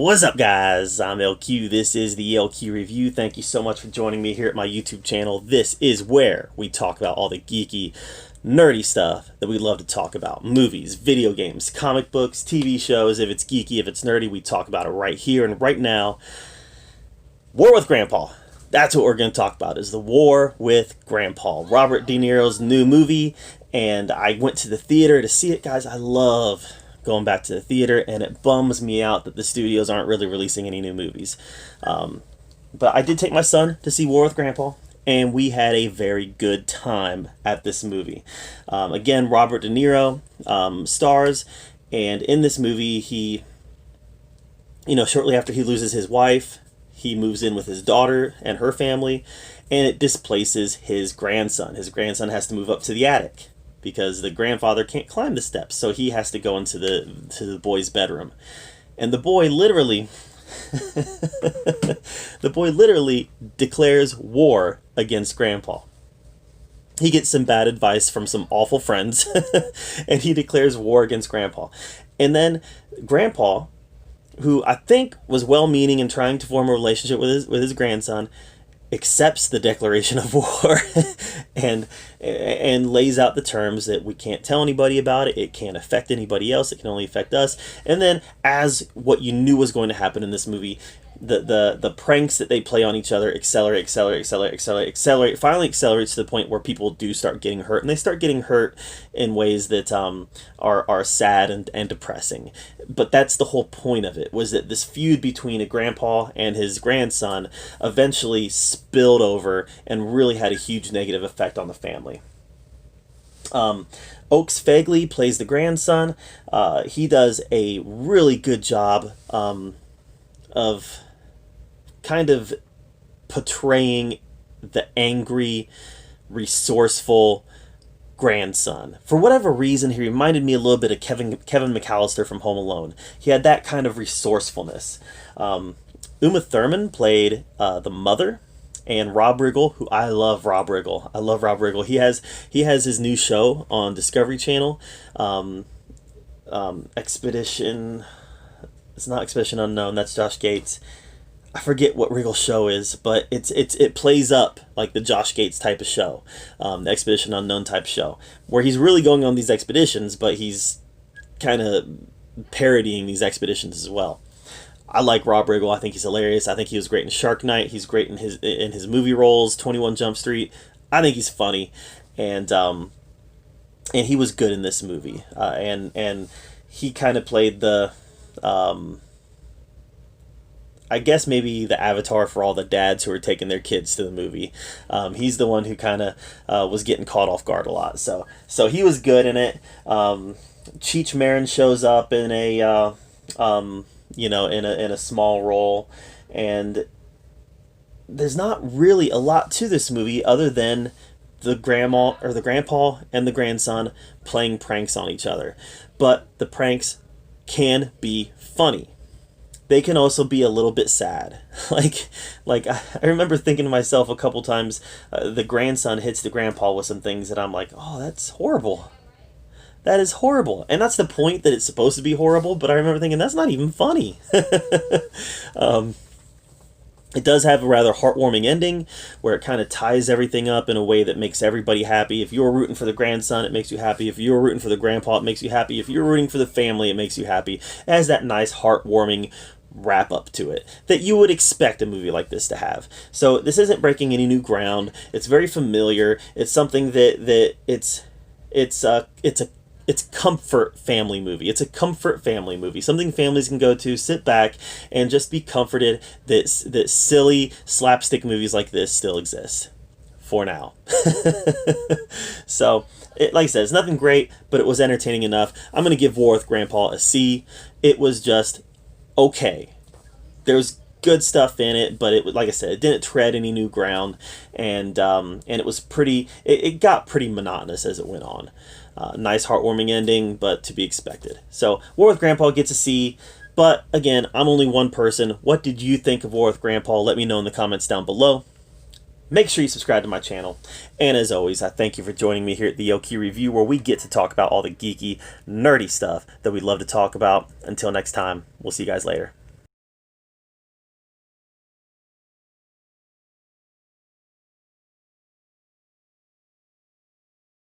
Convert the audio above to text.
What's up, guys? I'm LQ. This is the LQ Review. Thank you so much for joining me here at my YouTube channel. This is where we talk about all the geeky, nerdy stuff that we love to talk about. Movies, video games, comic books, TV shows. If it's geeky, if it's nerdy, we talk about it right here and right now. War with Grandpa. That's what we're going to talk about, is the War with Grandpa. Robert De Niro's new movie, and I went to the theater to see it, guys. I love going back to the theater, and it bums me out that the studios aren't really releasing any new movies. But I did take my son to see War with Grandpa, and we had a very good time at this movie. Again, Robert De Niro stars, and in this movie, he, shortly after he loses his wife, he moves in with his daughter and her family, and it displaces his grandson. His grandson has to move up to the attic because the grandfather can't climb the steps, so he has to go into the boy's bedroom. And the boy literally declares war against Grandpa. He gets some bad advice from some awful friends, and he declares war against Grandpa. And then Grandpa, who I think was well-meaning and trying to form a relationship with his grandson, accepts the declaration of war and lays out the terms that we can't tell anybody about it. It can't affect anybody else. It can only affect us. And then, as what you knew was going to happen in this movie, the pranks that they play on each other accelerate, finally accelerates to the point where people do start getting hurt, and they start getting hurt in ways that are sad and depressing. But that's the whole point of it, was that this feud between a grandpa and his grandson eventually spilled over and really had a huge negative effect on the family. Oaks Fagley plays the grandson. He does a really good job of kind of portraying the angry, resourceful grandson. For whatever reason, he reminded me a little bit of Kevin McAllister from Home Alone. He had that kind of resourcefulness. Uma Thurman played the mother, and Rob Riggle, who I love Rob Riggle. I love Rob Riggle. He has his new show on Discovery Channel, Expedition. It's not Expedition Unknown. That's Josh Gates. I forget what Riggle's show is, but it plays up like the Josh Gates type of show, the Expedition Unknown type show, where he's really going on these expeditions, but he's kind of parodying these expeditions as well. I like Rob Riggle. I think he's hilarious. I think he was great in Shark Night. He's great in his movie roles, 21 Jump Street. I think he's funny, and he was good in this movie. And he kind of played the I guess maybe the avatar for all the dads who are taking their kids to the movie. He's the one who kind of was getting caught off guard a lot. So he was good in it. Cheech Marin shows up in a in a small role, and there's not really a lot to this movie other than the grandma or the grandpa and the grandson playing pranks on each other. But the pranks can be funny. They can also be a little bit sad. Like I remember thinking to myself a couple times, the grandson hits the grandpa with some things that I'm like, oh, that's horrible. That is horrible. And that's the point, that it's supposed to be horrible, but I remember thinking, that's not even funny. It does have a rather heartwarming ending where it kind of ties everything up in a way that makes everybody happy. If you're rooting for the grandson, it makes you happy. If you're rooting for the grandpa, it makes you happy. If you're rooting for the family, it makes you happy. It has that nice heartwarming wrap up to it that you would expect a movie like this to have. So this isn't breaking any new ground. It's very familiar. It's something that it's comfort family movie. It's a comfort family movie. Something families can go to, sit back, and just be comforted that silly slapstick movies like this still exist. For now. So, like I said, it's nothing great, but it was entertaining enough. I'm going to give War with Grandpa a C. It was just okay. There's good stuff in it, but like I said, it didn't tread any new ground, and it was pretty. It got pretty monotonous as it went on. Nice heartwarming ending, but to be expected. So War with Grandpa gets a C, but again, I'm only one person. What did you think of War with Grandpa? Let me know in the comments down below. Make sure you subscribe to my channel. And as always, I thank you for joining me here at the LQ Review, where we get to talk about all the geeky, nerdy stuff that we love to talk about. Until next time, we'll see you guys later.